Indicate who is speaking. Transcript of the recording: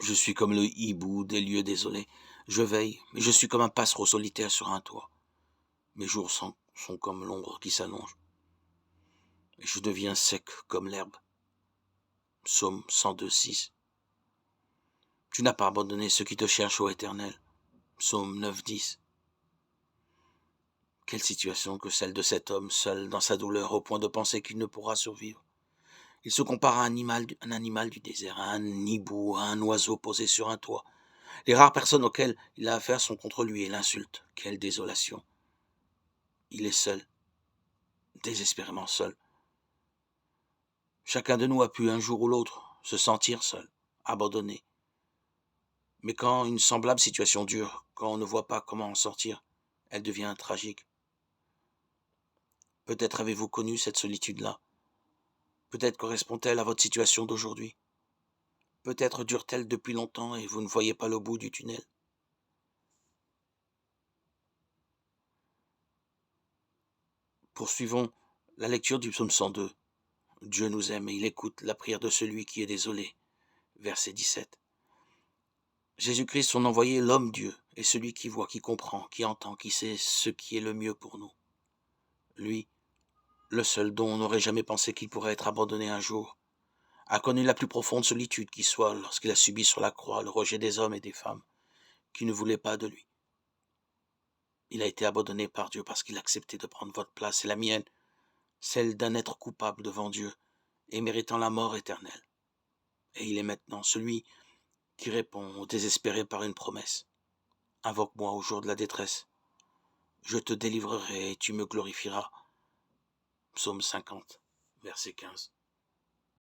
Speaker 1: Je suis comme le hibou des lieux désolés. Je veille, mais je suis comme un passereau solitaire sur un toit. Mes jours sont comme l'ombre qui s'allonge. Et je deviens sec comme l'herbe. Psaume 102:6. Tu n'as pas abandonné ceux qui te cherchent, ô Éternel. Psaume 9:10. Quelle situation que celle de cet homme seul dans sa douleur au point de penser qu'il ne pourra survivre. Il se compare à un animal du désert, à un hibou, à un oiseau posé sur un toit. Les rares personnes auxquelles il a affaire sont contre lui et l'insultent. Quelle désolation. Il est seul, désespérément seul. Chacun de nous a pu un jour ou l'autre se sentir seul, abandonné. Mais quand une semblable situation dure, quand on ne voit pas comment en sortir, elle devient tragique. Peut-être avez-vous connu cette solitude-là. Peut-être correspond-elle à votre situation d'aujourd'hui. Peut-être dure-t-elle depuis longtemps et vous ne voyez pas le bout du tunnel. Poursuivons la lecture du psaume 102. Dieu nous aime et il écoute la prière de celui qui est désolé. Verset 17. Jésus-Christ, son envoyé, l'homme Dieu, est celui qui voit, qui comprend, qui entend, qui sait ce qui est le mieux pour nous. Lui, le seul dont on n'aurait jamais pensé qu'il pourrait être abandonné un jour, a connu la plus profonde solitude qui soit lorsqu'il a subi sur la croix le rejet des hommes et des femmes qui ne voulaient pas de lui. Il a été abandonné par Dieu parce qu'il a accepté de prendre votre place et la mienne, celle d'un être coupable devant Dieu et méritant la mort éternelle. Et il est maintenant celui qui répond au désespéré par une promesse. Invoque-moi au jour de la détresse. Je te délivrerai et tu me glorifieras. Psaume 50, verset 15.